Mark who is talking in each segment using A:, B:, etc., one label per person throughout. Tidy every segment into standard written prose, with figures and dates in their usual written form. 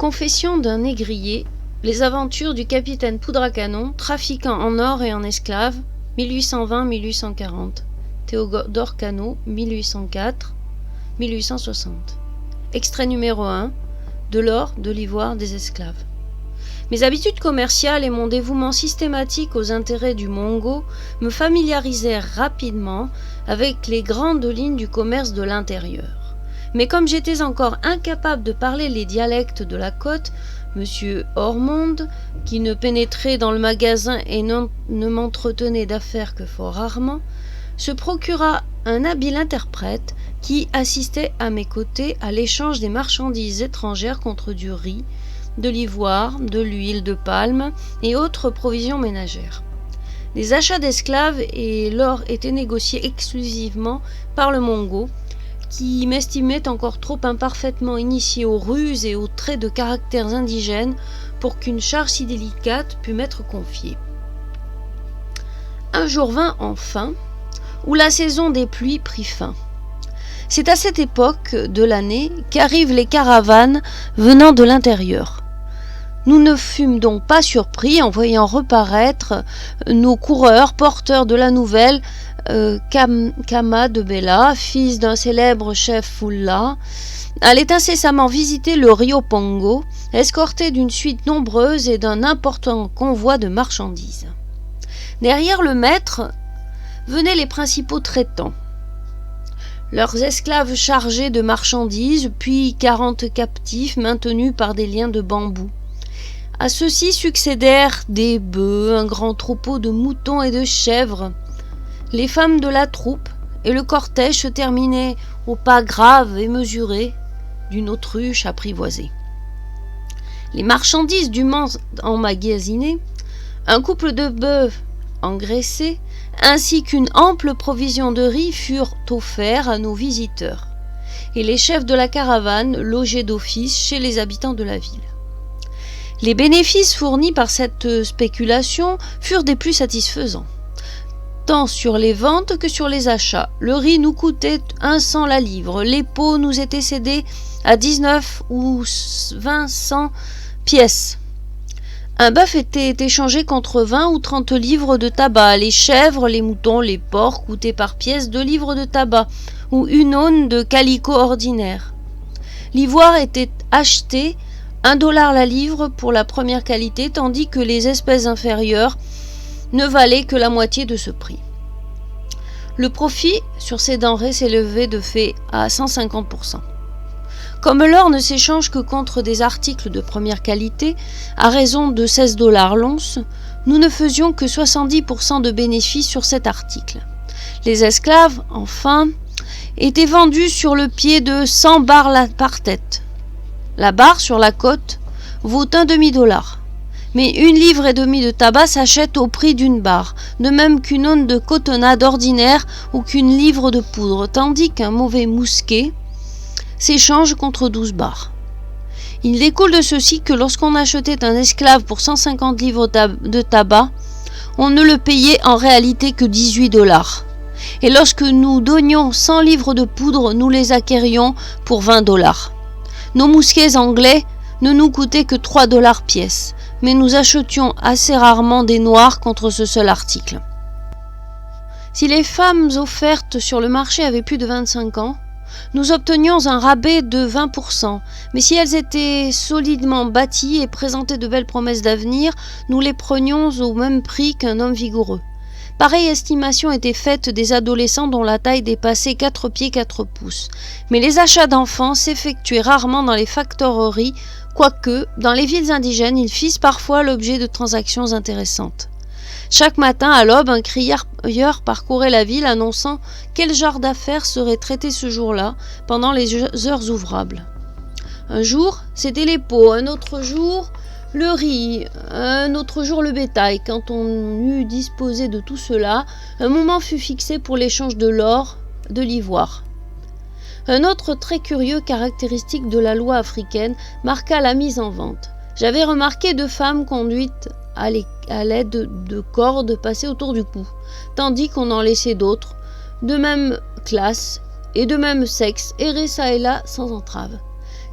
A: Confession d'un négrier, les aventures du capitaine Poudre-à-Canon, trafiquant en or et en esclaves, 1820-1840. Théodore Canot, 1804-1860. Extrait numéro 1. De l'or, de l'ivoire, des esclaves. Mes habitudes commerciales et mon dévouement systématique aux intérêts du Mongo me familiarisèrent rapidement avec les grandes lignes du commerce de l'intérieur. Mais comme j'étais encore incapable de parler les dialectes de la côte, M. Ormonde, qui ne pénétrait dans le magasin et ne m'entretenait d'affaires que fort rarement, se procura un habile interprète qui assistait à mes côtés à l'échange des marchandises étrangères contre du riz, de l'ivoire, de l'huile de palme et autres provisions ménagères. Les achats d'esclaves et l'or étaient négociés exclusivement par le Mongo, qui m'estimait encore trop imparfaitement initié aux ruses et aux traits de caractères indigènes pour qu'une charge si délicate pût m'être confiée. Un jour vint enfin, où la saison des pluies prit fin. C'est à cette époque de l'année qu'arrivent les caravanes venant de l'intérieur. Nous ne fûmes donc pas surpris en voyant reparaître nos coureurs porteurs de la nouvelle Kama de Bella, fils d'un célèbre chef Fulla, allait incessamment visiter le Rio Pongo, escorté d'une suite nombreuse et d'un important convoi de marchandises. Derrière le maître venaient les principaux traitants, leurs esclaves chargés de marchandises, puis 40 captifs maintenus par des liens de bambou. À ceux-ci succédèrent des bœufs, un grand troupeau de moutons et de chèvres. Les femmes de la troupe et le cortège se terminaient au pas grave et mesuré d'une autruche apprivoisée. Les marchandises dûment emmagasinées, un couple de bœufs engraissés, ainsi qu'une ample provision de riz furent offerts à nos visiteurs, et les chefs de la caravane logés d'office chez les habitants de la ville. Les bénéfices fournis par cette spéculation furent des plus satisfaisants, tant sur les ventes que sur les achats. Le riz nous coûtait 100 la livre, les pots nous étaient cédés à 19 ou 20 cents pièces. Un bœuf était échangé contre 20 ou 30 livres de tabac, les chèvres, les moutons, les porcs coûtaient par pièce 2 livres de tabac, ou une aune de calicot ordinaire. L'ivoire était acheté $1 la livre pour la première qualité, tandis que les espèces inférieures ne valaient que la moitié de ce prix. Le profit sur ces denrées s'élevait de fait à 150%. Comme l'or ne s'échange que contre des articles de première qualité, à raison de $16 l'once, nous ne faisions que 70% de bénéfice sur cet article. Les esclaves, enfin, étaient vendus sur le pied de 100 bars par tête. La barre sur la côte vaut $1,5, mais 1,5 livre de tabac s'achète au prix d'une barre, de même qu'une aune de cotonnade ordinaire ou qu'une livre de poudre, tandis qu'un mauvais mousquet s'échange contre 12 bars. Il découle de ceci que lorsqu'on achetait un esclave pour 150 livres de tabac, on ne le payait en réalité que $18. Et lorsque nous donnions 100 livres de poudre, nous les acquérions pour $20. Nos mousquets anglais ne nous coûtaient que $3 pièce, mais nous achetions assez rarement des noirs contre ce seul article. Si les femmes offertes sur le marché avaient plus de 25 ans, nous obtenions un rabais de 20%, mais si elles étaient solidement bâties et présentaient de belles promesses d'avenir, nous les prenions au même prix qu'un homme vigoureux. Pareille estimation était faite des adolescents dont la taille dépassait 4 pieds 4 pouces. Mais les achats d'enfants s'effectuaient rarement dans les factoreries, quoique, dans les villes indigènes, ils fissent parfois l'objet de transactions intéressantes. Chaque matin, à l'aube, un crieur parcourait la ville annonçant quel genre d'affaires serait traité ce jour-là, pendant les heures ouvrables. Un jour, c'était les pots, un autre jour, le riz, un autre jour le bétail. Quand on eut disposé de tout cela, un moment fut fixé pour l'échange de l'or, de l'ivoire. Un autre très curieux caractéristique de la loi africaine marqua la mise en vente. J'avais remarqué 2 femmes conduites à l'aide de cordes passées autour du cou, tandis qu'on en laissait d'autres, de même classe et de même sexe, errer çà et là sans entrave.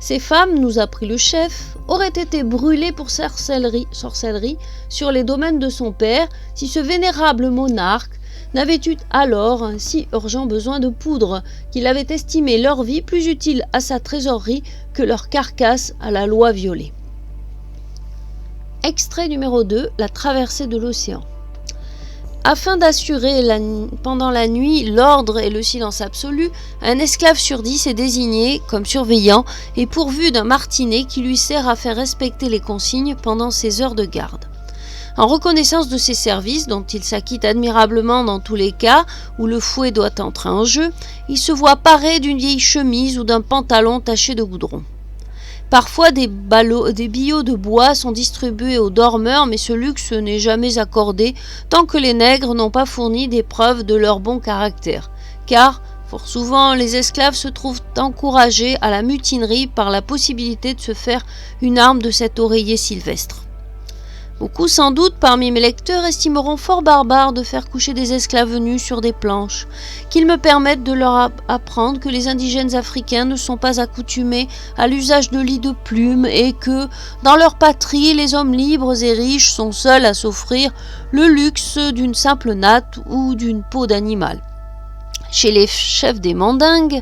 A: Ces femmes, nous apprit le chef, auraient été brûlées pour sorcellerie sur les domaines de son père si ce vénérable monarque n'avait eu alors un si urgent besoin de poudre qu'il avait estimé leur vie plus utile à sa trésorerie que leur carcasse à la loi violée. Extrait numéro 2, la traversée de l'océan. Afin d'assurer pendant la nuit l'ordre et le silence absolu, un esclave sur 10 est désigné comme surveillant et pourvu d'un martinet qui lui sert à faire respecter les consignes pendant ses heures de garde. En reconnaissance de ses services, dont il s'acquitte admirablement dans tous les cas où le fouet doit entrer en jeu, il se voit paré d'une vieille chemise ou d'un pantalon taché de goudron. Parfois, des billots de bois sont distribués aux dormeurs, mais ce luxe n'est jamais accordé tant que les nègres n'ont pas fourni des preuves de leur bon caractère, car, fort souvent, les esclaves se trouvent encouragés à la mutinerie par la possibilité de se faire une arme de cet oreiller sylvestre. Beaucoup, sans doute, parmi mes lecteurs estimeront fort barbare de faire coucher des esclaves nus sur des planches, qu'ils me permettent de leur apprendre que les indigènes africains ne sont pas accoutumés à l'usage de lits de plumes et que, dans leur patrie, les hommes libres et riches sont seuls à s'offrir le luxe d'une simple natte ou d'une peau d'animal. Chez les chefs des mandingues,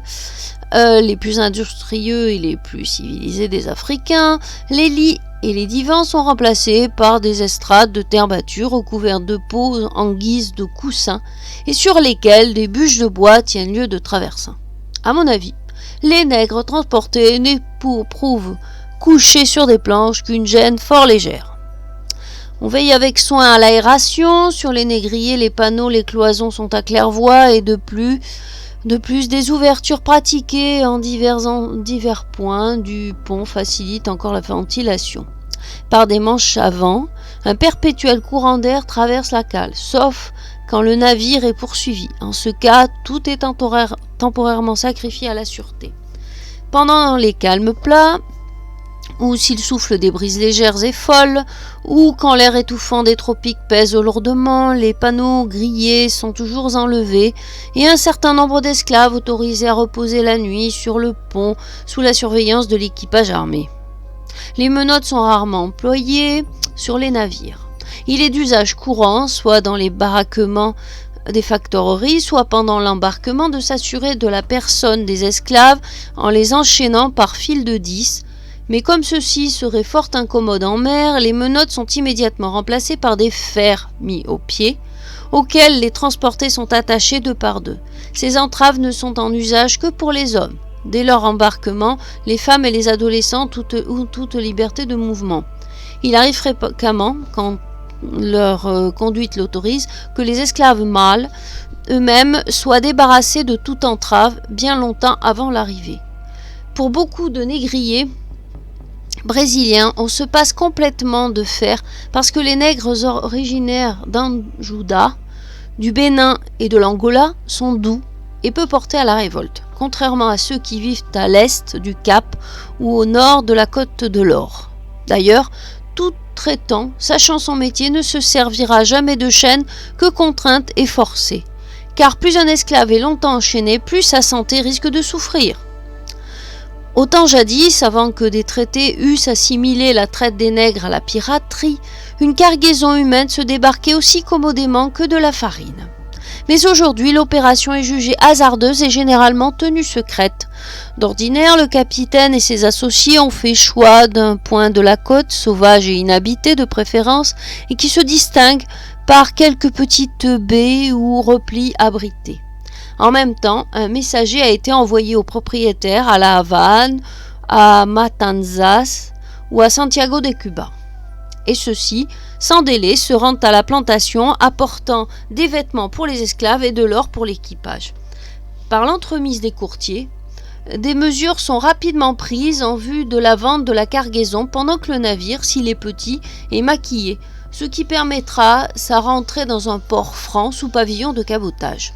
A: les plus industrieux et les plus civilisés des Africains, les lits et les divans sont remplacés par des estrades de terre battue recouvertes de peaux en guise de coussins et sur lesquelles des bûches de bois tiennent lieu de traversin. À mon avis, les nègres transportés n'éprouvent couchés sur des planches qu'une gêne fort légère. On veille avec soin à l'aération, sur les négriers, les panneaux, les cloisons sont à claire-voie et de plus, des ouvertures pratiquées en divers points du pont facilitent encore la ventilation. Par des manches à vent, un perpétuel courant d'air traverse la cale, sauf quand le navire est poursuivi. En ce cas, tout est temporairement sacrifié à la sûreté. Pendant les calmes plats, ou s'il souffle des brises légères et folles, ou quand l'air étouffant des tropiques pèse lourdement, les panneaux grillés sont toujours enlevés et un certain nombre d'esclaves autorisés à reposer la nuit sur le pont sous la surveillance de l'équipage armé. Les menottes sont rarement employées sur les navires. Il est d'usage courant, soit dans les baraquements des factoreries, soit pendant l'embarquement, de s'assurer de la personne des esclaves en les enchaînant par fil de 10. Mais comme ceci serait fort incommode en mer, les menottes sont immédiatement remplacées par des fers mis aux pieds, auxquels les transportés sont attachés 2 par 2. Ces entraves ne sont en usage que pour les hommes. Dès leur embarquement, les femmes et les adolescents ont toute liberté de mouvement. Il arrive fréquemment, quand leur conduite l'autorise, que les esclaves mâles eux-mêmes soient débarrassés de toute entrave bien longtemps avant l'arrivée. Pour beaucoup de négriers brésiliens, on se passe complètement de fer parce que les nègres originaires d'Anjouda, du Bénin et de l'Angola sont doux et peu portés à la révolte, contrairement à ceux qui vivent à l'est du Cap ou au nord de la côte de l'Or. D'ailleurs, tout traitant, sachant son métier, ne se servira jamais de chaîne que contrainte et forcée, car plus un esclave est longtemps enchaîné, plus sa santé risque de souffrir. Autant jadis, avant que des traités eussent assimilé la traite des nègres à la piraterie, une cargaison humaine se débarquait aussi commodément que de la farine. Mais aujourd'hui, l'opération est jugée hasardeuse et généralement tenue secrète. D'ordinaire, le capitaine et ses associés ont fait choix d'un point de la côte, sauvage et inhabité de préférence, et qui se distingue par quelques petites baies ou replis abrités. En même temps, un messager a été envoyé aux propriétaires à La Havane, à Matanzas ou à Santiago de Cuba. Et ceux-ci, sans délai, se rendent à la plantation apportant des vêtements pour les esclaves et de l'or pour l'équipage. Par l'entremise des courtiers, des mesures sont rapidement prises en vue de la vente de la cargaison pendant que le navire, s'il est petit, est maquillé, ce qui permettra sa rentrée dans un port franc sous pavillon de cabotage.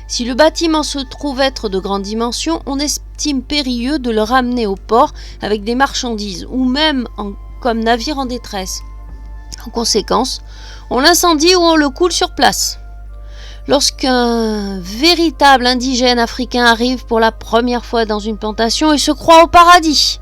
A: Si le bâtiment se trouve être de grande dimension, on estime périlleux de le ramener au port avec des marchandises ou même comme navire en détresse. En conséquence, on l'incendie ou on le coule sur place. Lorsqu'un véritable indigène africain arrive pour la première fois dans une plantation, il se croit au paradis.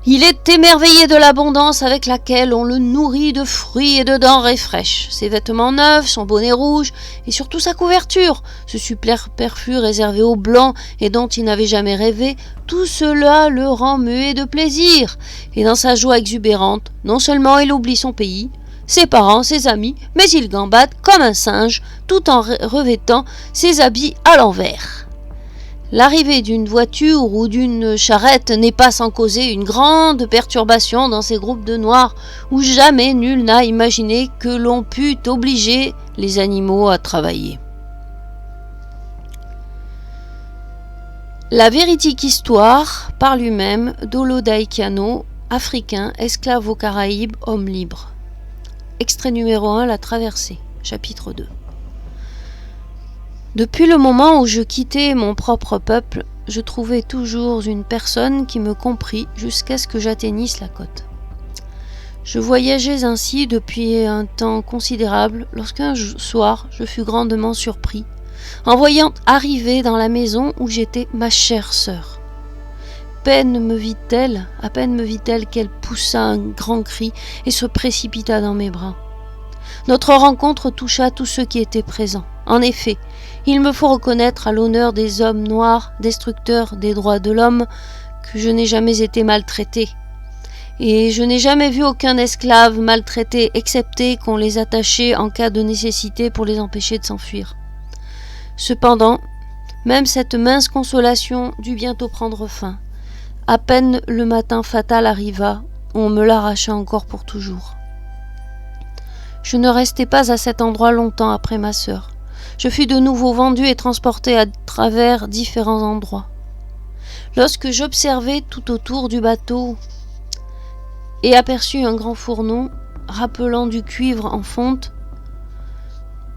A: Il est émerveillé de l'abondance avec laquelle on le nourrit de fruits et de denrées fraîches. Ses vêtements neufs, son bonnet rouge et surtout sa couverture, ce superflu réservé aux blancs et dont il n'avait jamais rêvé, tout cela le rend muet de plaisir. Et dans sa joie exubérante, non seulement il oublie son pays, ses parents, ses amis, mais il gambade comme un singe tout en revêtant ses habits à l'envers. L'arrivée d'une voiture ou d'une charrette n'est pas sans causer une grande perturbation dans ces groupes de noirs où jamais nul n'a imaginé que l'on pût obliger les animaux à travailler. La véridique histoire par lui-même d'Olodaïkiano, africain, esclave aux Caraïbes, homme libre. Extrait numéro 1, La Traversée, chapitre 2. Depuis le moment où je quittais mon propre peuple, je trouvais toujours une personne qui me comprit jusqu'à ce que j'atteignisse la côte. Je voyageais ainsi depuis un temps considérable lorsqu'un soir je fus grandement surpris en voyant arriver dans la maison où j'étais ma chère sœur. À peine me vit-elle qu'elle poussa un grand cri et se précipita dans mes bras. Notre rencontre toucha tous ceux qui étaient présents. En effet, il me faut reconnaître à l'honneur des hommes noirs, destructeurs des droits de l'homme, que je n'ai jamais été maltraité. Et je n'ai jamais vu aucun esclave maltraité, excepté qu'on les attachait en cas de nécessité pour les empêcher de s'enfuir. Cependant, même cette mince consolation dut bientôt prendre fin. À peine le matin fatal arriva, on me l'arracha encore pour toujours. Je ne restai pas à cet endroit longtemps après ma sœur. Je fus de nouveau vendu et transporté à travers différents endroits. Lorsque j'observai tout autour du bateau et aperçus un grand fourneau rappelant du cuivre en fonte,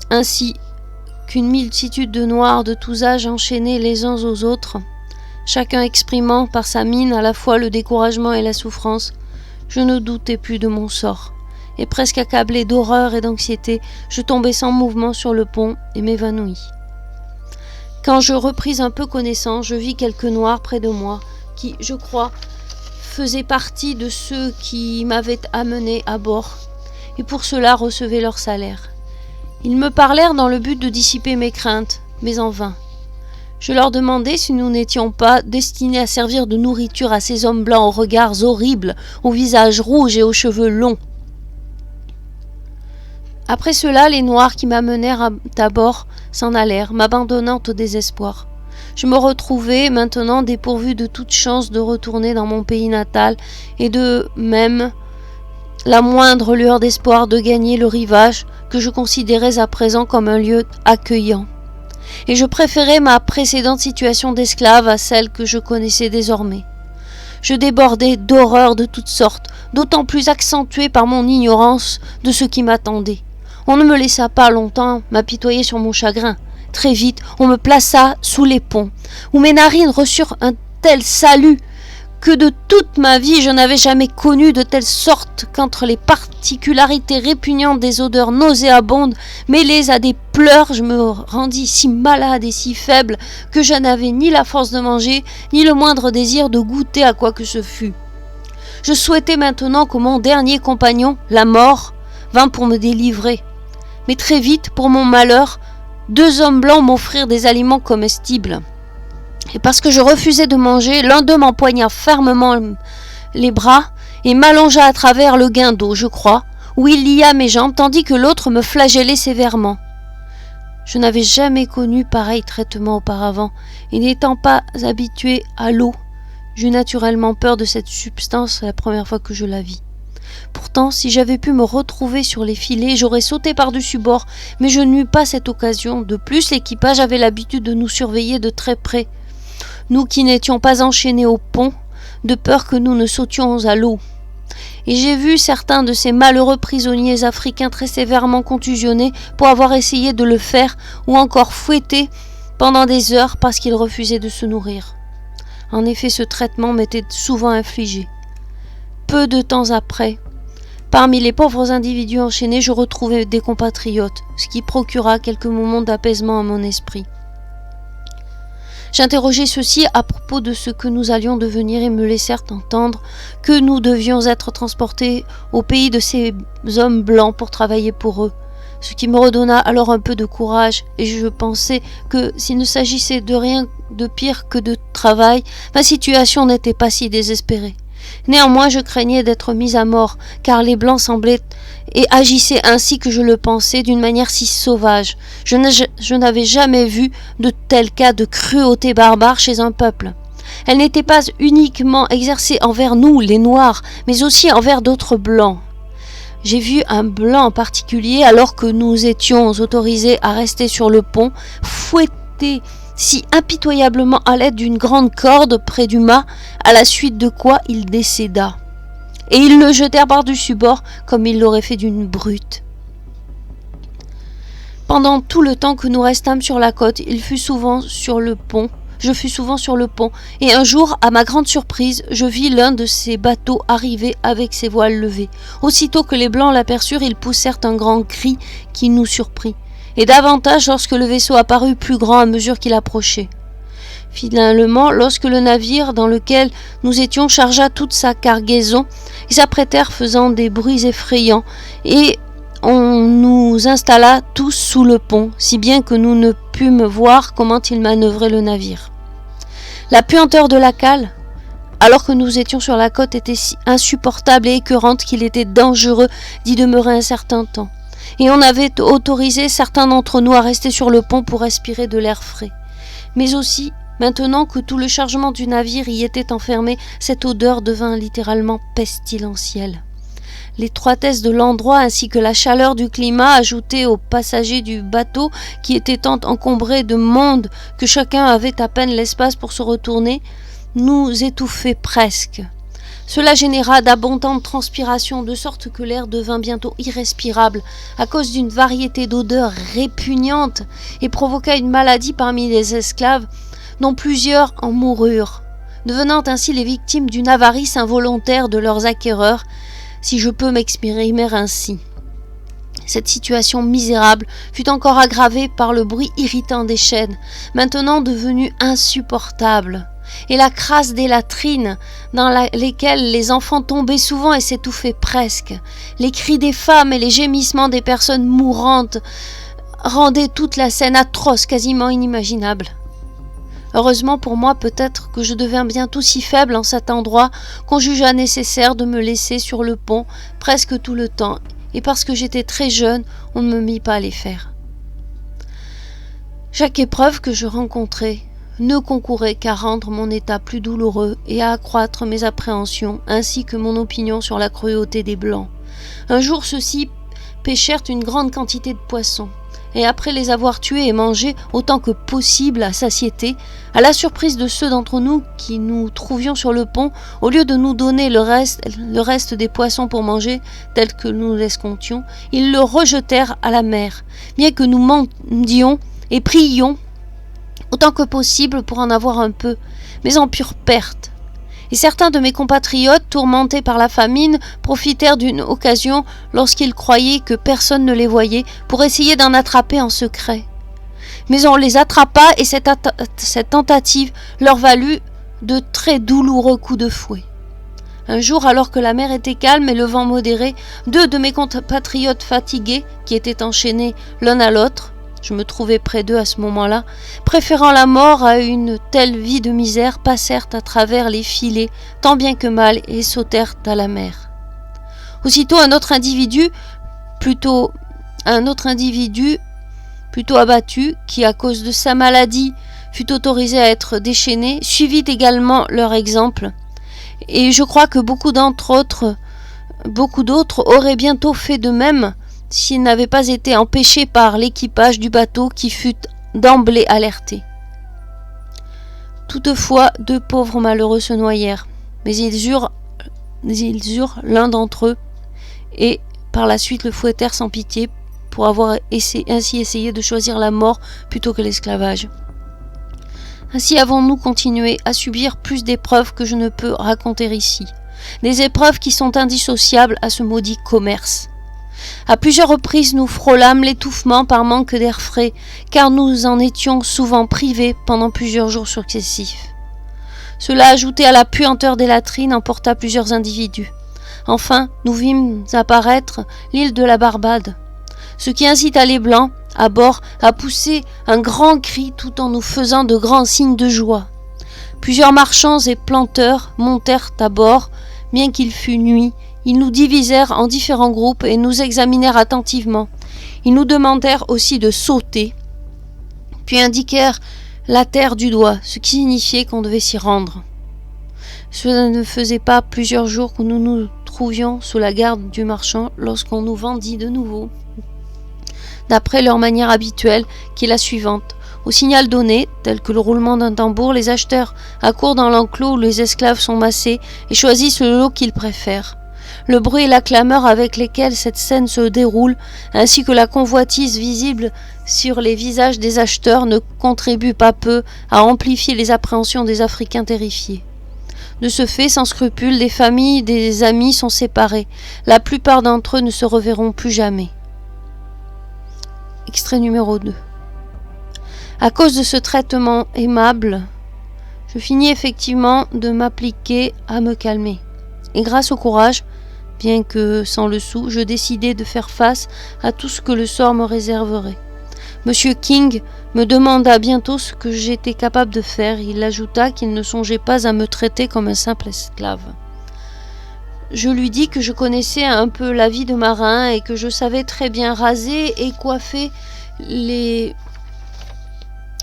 A: ainsi qu'une multitude de noirs de tous âges enchaînés les uns aux autres, chacun exprimant par sa mine à la fois le découragement et la souffrance, je ne doutais plus de mon sort. Et presque accablé d'horreur et d'anxiété, je tombai sans mouvement sur le pont et m'évanouis. Quand je repris un peu connaissance, je vis quelques noirs près de moi qui, je crois, faisaient partie de ceux qui m'avaient amené à bord et pour cela recevaient leur salaire. Ils me parlèrent dans le but de dissiper mes craintes, mais en vain. Je leur demandai si nous n'étions pas destinés à servir de nourriture à ces hommes blancs aux regards horribles, aux visages rouges et aux cheveux longs. Après cela, les Noirs qui m'amenèrent à bord s'en allèrent, m'abandonnant au désespoir. Je me retrouvai maintenant dépourvu de toute chance de retourner dans mon pays natal et de même la moindre lueur d'espoir de gagner le rivage que je considérais à présent comme un lieu accueillant. Et je préférais ma précédente situation d'esclave à celle que je connaissais désormais. Je débordais d'horreurs de toutes sortes, d'autant plus accentuées par mon ignorance de ce qui m'attendait. On ne me laissa pas longtemps m'apitoyer sur mon chagrin. Très vite, on me plaça sous les ponts, où mes narines reçurent un tel salut que de toute ma vie je n'avais jamais connu de telle sorte qu'entre les particularités répugnantes des odeurs nauséabondes mêlées à des pleurs, je me rendis si malade et si faible que je n'avais ni la force de manger, ni le moindre désir de goûter à quoi que ce fût. Je souhaitais maintenant que mon dernier compagnon, la mort, vînt pour me délivrer. Mais très vite, pour mon malheur, 2 hommes blancs m'offrirent des aliments comestibles. Et parce que je refusais de manger, l'un d'eux m'empoigna fermement les bras et m'allongea à travers le guindeau, je crois, où il lia mes jambes, tandis que l'autre me flagellait sévèrement. Je n'avais jamais connu pareil traitement auparavant, et n'étant pas habitué à l'eau, j'eus naturellement peur de cette substance la première fois que je la vis. Pourtant, si j'avais pu me retrouver sur les filets, j'aurais sauté par-dessus bord, mais je n'eus pas cette occasion. De plus, l'équipage avait l'habitude de nous surveiller de très près, nous qui n'étions pas enchaînés au pont, de peur que nous ne sautions à l'eau. Et j'ai vu certains de ces malheureux prisonniers africains très sévèrement contusionnés pour avoir essayé de le faire, ou encore fouettés pendant des heures parce qu'ils refusaient de se nourrir. En effet, ce traitement m'était souvent infligé. Peu de temps après, parmi les pauvres individus enchaînés, je retrouvai des compatriotes, ce qui procura quelques moments d'apaisement à mon esprit. J'interrogeai ceux-ci à propos de ce que nous allions devenir et me laissèrent entendre que nous devions être transportés au pays de ces hommes blancs pour travailler pour eux. Ce qui me redonna alors un peu de courage, et je pensais que s'il ne s'agissait de rien de pire que de travail, ma situation n'était pas si désespérée. Néanmoins, je craignais d'être mis à mort, car les Blancs semblaient et agissaient ainsi que je le pensais, d'une manière si sauvage. Je n'avais jamais vu de tel cas de cruauté barbare chez un peuple. Elle n'était pas uniquement exercée envers nous, les Noirs, mais aussi envers d'autres Blancs. J'ai vu un Blanc en particulier, alors que nous étions autorisés à rester sur le pont, fouetté si impitoyablement à l'aide d'une grande corde près du mât, à la suite de quoi il décéda. Et ils le jetèrent par-dessus bord comme ils l'auraient fait d'une brute. Pendant tout le temps que nous restâmes sur la côte, je fus souvent sur le pont, et un jour, à ma grande surprise, je vis l'un de ces bateaux arriver avec ses voiles levées. Aussitôt que les Blancs l'aperçurent, ils poussèrent un grand cri qui nous surprit, et davantage lorsque le vaisseau apparut plus grand à mesure qu'il approchait. Finalement, lorsque le navire dans lequel nous étions chargea toute sa cargaison, ils s'apprêtèrent faisant des bruits effrayants, et on nous installa tous sous le pont, si bien que nous ne pûmes voir comment ils manœuvraient le navire. La puanteur de la cale, alors que nous étions sur la côte, était si insupportable et écœurante qu'il était dangereux d'y demeurer un certain temps, et on avait autorisé certains d'entre nous à rester sur le pont pour respirer de l'air frais. Mais aussi, maintenant que tout le chargement du navire y était enfermé, cette odeur devint littéralement pestilentielle. L'étroitesse de l'endroit ainsi que la chaleur du climat, ajoutée aux passagers du bateau qui étaient tant encombrés de monde que chacun avait à peine l'espace pour se retourner, nous étouffaient presque. Cela généra d'abondantes transpirations, de sorte que l'air devint bientôt irrespirable à cause d'une variété d'odeurs répugnantes et provoqua une maladie parmi les esclaves, dont plusieurs en moururent, devenant ainsi les victimes d'une avarice involontaire de leurs acquéreurs, si je peux m'exprimer ainsi. Cette situation misérable fut encore aggravée par le bruit irritant des chaînes, maintenant devenues insupportables, et la crasse des latrines, dans lesquelles les enfants tombaient souvent et s'étouffaient presque. Les cris des femmes et les gémissements des personnes mourantes rendaient toute la scène atroce, quasiment inimaginable. Heureusement pour moi, peut-être que je devins bientôt si faible en cet endroit qu'on jugea nécessaire de me laisser sur le pont presque tout le temps, et parce que j'étais très jeune, on ne me mit pas à les faire. Chaque épreuve que je rencontrais ne concourait qu'à rendre mon état plus douloureux et à accroître mes appréhensions, ainsi que mon opinion sur la cruauté des Blancs. Un jour, ceux-ci pêchèrent une grande quantité de poissons, et après les avoir tués et mangés autant que possible à satiété, à la surprise de ceux d'entre nous qui nous trouvions sur le pont, au lieu de nous donner le reste des poissons pour manger, tel que nous l'escomptions, ils le rejetèrent à la mer, bien que nous mendions et priions autant que possible pour en avoir un peu, mais en pure perte. Et certains de mes compatriotes, tourmentés par la famine, profitèrent d'une occasion lorsqu'ils croyaient que personne ne les voyait pour essayer d'en attraper en secret. Mais on les attrapa et cette tentative leur valut de très douloureux coups de fouet. Un jour, alors que la mer était calme et le vent modéré, 2 de mes compatriotes fatigués, qui étaient enchaînés l'un à l'autre, je me trouvais près d'eux à ce moment-là, préférant la mort à une telle vie de misère, passèrent à travers les filets, tant bien que mal, et sautèrent à la mer. Aussitôt un autre individu, plutôt abattu, qui à cause de sa maladie fut autorisé à être déchaîné, suivit également leur exemple, et je crois que beaucoup d'autres auraient bientôt fait de même, s'il n'avait pas été empêché par l'équipage du bateau qui fut d'emblée alerté. Toutefois, 2 pauvres malheureux se noyèrent, mais ils eurent l'un d'entre eux, et par la suite le fouettèrent sans pitié pour avoir ainsi essayé de choisir la mort plutôt que l'esclavage. Ainsi avons-nous continué à subir plus d'épreuves que je ne peux raconter ici, des épreuves qui sont indissociables à ce maudit commerce. À plusieurs reprises, nous frôlâmes l'étouffement par manque d'air frais, car nous en étions souvent privés pendant plusieurs jours successifs. Cela, ajouté à la puanteur des latrines, emporta plusieurs individus. Enfin, nous vîmes apparaître l'île de la Barbade, ce qui incita les Blancs, à bord, à pousser un grand cri tout en nous faisant de grands signes de joie. Plusieurs marchands et planteurs montèrent à bord, bien qu'il fût nuit. Ils nous divisèrent en différents groupes et nous examinèrent attentivement. Ils nous demandèrent aussi de sauter, puis indiquèrent la terre du doigt, ce qui signifiait qu'on devait s'y rendre. Cela ne faisait pas plusieurs jours que nous nous trouvions sous la garde du marchand lorsqu'on nous vendit de nouveau, d'après leur manière habituelle, qui est la suivante. Au signal donné, tel que le roulement d'un tambour, les acheteurs accourent dans l'enclos où les esclaves sont massés et choisissent le lot qu'ils préfèrent. Le bruit et la clameur avec lesquels cette scène se déroule, ainsi que la convoitise visible sur les visages des acheteurs, ne contribuent pas peu à amplifier les appréhensions des Africains terrifiés. De ce fait, sans scrupule, des familles, des amis sont séparés. La plupart d'entre eux ne se reverront plus jamais. Extrait numéro 2. À cause de ce traitement aimable, je finis effectivement de m'appliquer à me calmer. Et grâce au courage, bien que sans le sou, je décidai de faire face à tout ce que le sort me réserverait. Monsieur King me demanda bientôt ce que j'étais capable de faire. Il ajouta qu'il ne songeait pas à me traiter comme un simple esclave. Je lui dis que je connaissais un peu la vie de marin et que je savais très bien raser et coiffer les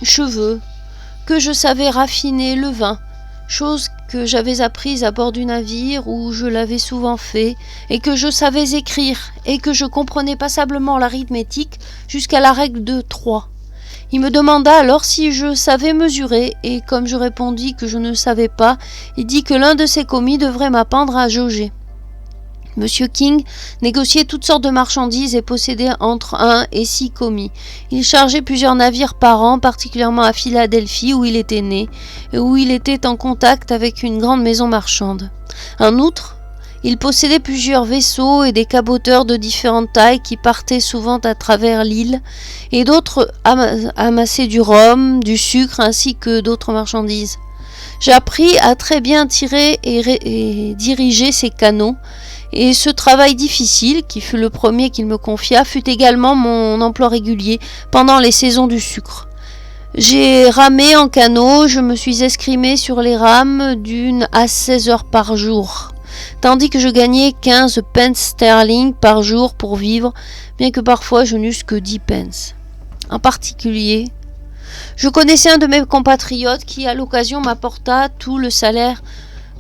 A: cheveux, que je savais raffiner le vin, chose que j'avais apprise à bord du navire où je l'avais souvent fait, et que je savais écrire, et que je comprenais passablement l'arithmétique jusqu'à la règle de 3. Il me demanda alors si je savais mesurer, et comme je répondis que je ne savais pas, il dit que l'un de ses commis devrait m'apprendre à jauger. Monsieur King négociait toutes sortes de marchandises et possédait entre 1 et 6 commis. Il chargeait plusieurs navires par an, particulièrement à Philadelphie où il était né, et où il était en contact avec une grande maison marchande. En outre, il possédait plusieurs vaisseaux et des caboteurs de différentes tailles qui partaient souvent à travers l'île, et d'autres amassaient du rhum, du sucre ainsi que d'autres marchandises. J'appris à très bien tirer et diriger ces canots, et ce travail difficile, qui fut le premier qu'il me confia, fut également mon emploi régulier pendant les saisons du sucre. J'ai ramé en canot, je me suis escrimé sur les rames d'1 à 16 heures par jour, tandis que je gagnais 15 pence sterling par jour pour vivre, bien que parfois je n'eusse que 10 pence. En particulier, je connaissais un de mes compatriotes qui, à l'occasion, m'apporta tout le salaire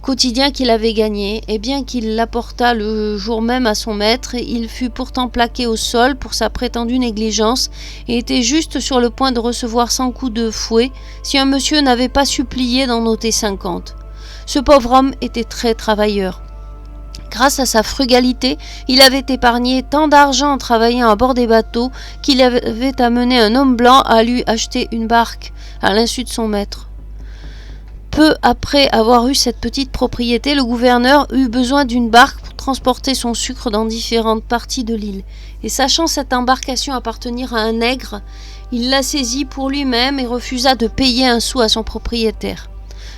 A: quotidien qu'il avait gagné, et bien qu'il l'apportât le jour même à son maître, il fut pourtant plaqué au sol pour sa prétendue négligence et était juste sur le point de recevoir 100 coups de fouet si un monsieur n'avait pas supplié d'en noter 50. Ce pauvre homme était très travailleur. Grâce à sa frugalité, il avait épargné tant d'argent en travaillant à bord des bateaux qu'il avait amené un homme blanc à lui acheter une barque à l'insu de son maître. Peu après avoir eu cette petite propriété, le gouverneur eut besoin d'une barque pour transporter son sucre dans différentes parties de l'île. Et sachant cette embarcation appartenir à un nègre, il la saisit pour lui-même et refusa de payer un sou à son propriétaire.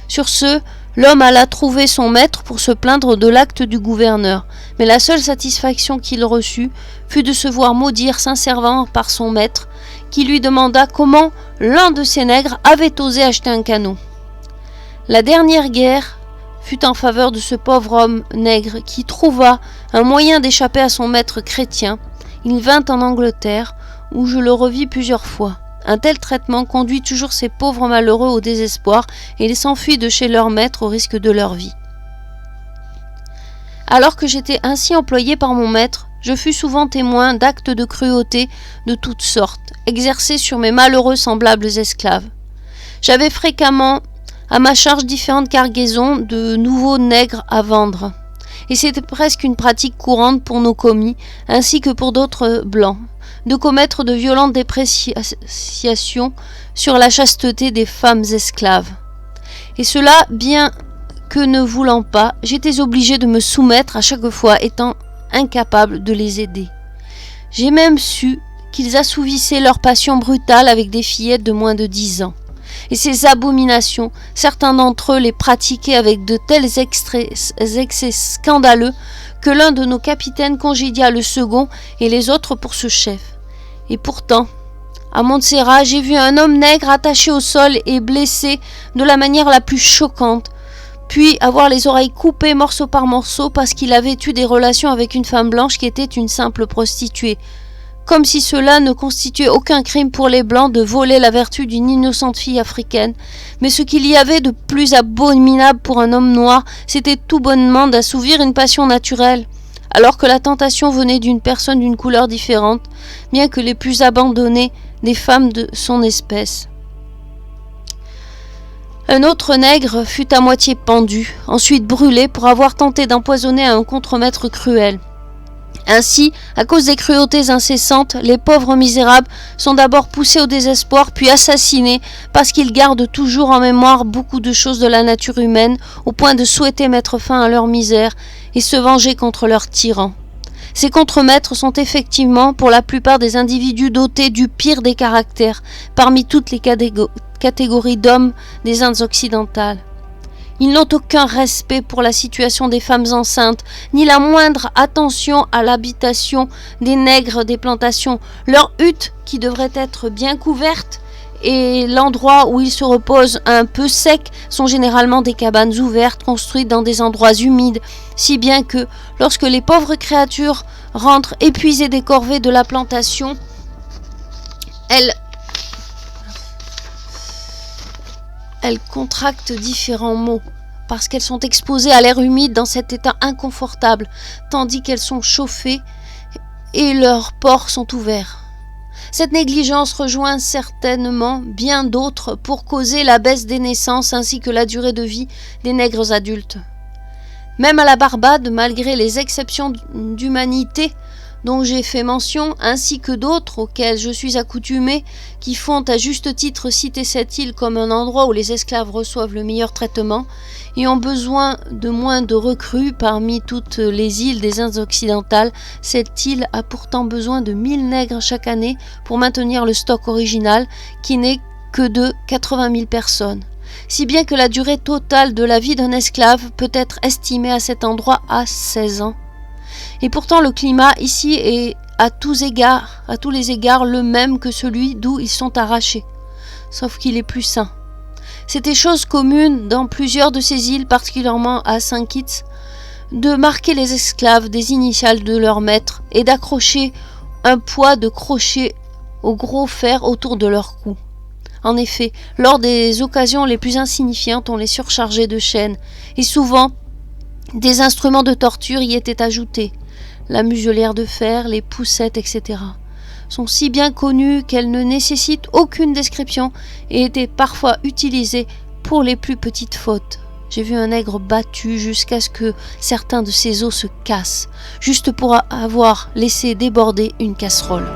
A: Sur ce, l'homme alla trouver son maître pour se plaindre de l'acte du gouverneur, mais la seule satisfaction qu'il reçut fut de se voir maudire sincèrement par son maître, qui lui demanda comment l'un de ces nègres avait osé acheter un canot. La dernière guerre fut en faveur de ce pauvre homme nègre qui trouva un moyen d'échapper à son maître chrétien. Il vint en Angleterre, où je le revis plusieurs fois. Un tel traitement conduit toujours ces pauvres malheureux au désespoir, et ils s'enfuient de chez leur maître au risque de leur vie. Alors que j'étais ainsi employé par mon maître, je fus souvent témoin d'actes de cruauté de toutes sortes, exercés sur mes malheureux semblables esclaves. J'avais fréquemment à ma charge différentes cargaisons de nouveaux nègres à vendre, et c'était presque une pratique courante pour nos commis, ainsi que pour d'autres blancs, de commettre de violentes dépréciations sur la chasteté des femmes esclaves. Et cela, bien que ne voulant pas, j'étais obligé de me soumettre à chaque fois, étant incapable de les aider. J'ai même su qu'ils assouvissaient leur passion brutale avec des fillettes de moins de 10 ans. Et ces abominations, certains d'entre eux les pratiquaient avec de tels excès scandaleux que l'un de nos capitaines congédia le second et les autres pour ce chef. Et pourtant, à Montserrat, j'ai vu un homme nègre attaché au sol et blessé de la manière la plus choquante, puis avoir les oreilles coupées morceau par morceau parce qu'il avait eu des relations avec une femme blanche qui était une simple prostituée. Comme si cela ne constituait aucun crime pour les Blancs de voler la vertu d'une innocente fille africaine. Mais ce qu'il y avait de plus abominable pour un homme noir, c'était tout bonnement d'assouvir une passion naturelle, alors que la tentation venait d'une personne d'une couleur différente, bien que les plus abandonnées des femmes de son espèce. Un autre nègre fut à moitié pendu, ensuite brûlé pour avoir tenté d'empoisonner un contremaître cruel. Ainsi, à cause des cruautés incessantes, les pauvres misérables sont d'abord poussés au désespoir puis assassinés parce qu'ils gardent toujours en mémoire beaucoup de choses de la nature humaine au point de souhaiter mettre fin à leur misère et se venger contre leurs tyrans. Ces contremaîtres sont effectivement pour la plupart des individus dotés du pire des caractères parmi toutes les catégories d'hommes des Indes occidentales. Ils n'ont aucun respect pour la situation des femmes enceintes, ni la moindre attention à l'habitation des nègres des plantations. Leurs huttes, qui devraient être bien couvertes, et l'endroit où ils se reposent un peu sec, sont généralement des cabanes ouvertes construites dans des endroits humides, si bien que, lorsque les pauvres créatures rentrent épuisées des corvées de la plantation, elles contractent différents maux, parce qu'elles sont exposées à l'air humide dans cet état inconfortable, tandis qu'elles sont chauffées et leurs pores sont ouverts. Cette négligence rejoint certainement bien d'autres pour causer la baisse des naissances ainsi que la durée de vie des nègres adultes. Même à la Barbade, malgré les exceptions d'humanité dont j'ai fait mention, ainsi que d'autres auxquelles je suis accoutumé, qui font à juste titre citer cette île comme un endroit où les esclaves reçoivent le meilleur traitement et ont besoin de moins de recrues parmi toutes les îles des Indes occidentales, cette île a pourtant besoin de 1000 nègres chaque année pour maintenir le stock original, qui n'est que de 80 000 personnes. Si bien que la durée totale de la vie d'un esclave peut être estimée à cet endroit à 16 ans. Et pourtant le climat ici est à tous les égards le même que celui d'où ils sont arrachés, sauf qu'il est plus sain. C'était chose commune dans plusieurs de ces îles, particulièrement à Saint Kitts, de marquer les esclaves des initiales de leur maître et d'accrocher un poids de crochet au gros fer autour de leur cou. En effet, lors des occasions les plus insignifiantes, on les surchargeait de chaînes, et souvent des instruments de torture y étaient ajoutés. La muselière de fer, les poussettes, etc. sont si bien connues qu'elles ne nécessitent aucune description et étaient parfois utilisées pour les plus petites fautes. J'ai vu un nègre battu jusqu'à ce que certains de ses os se cassent, juste pour avoir laissé déborder une casserole.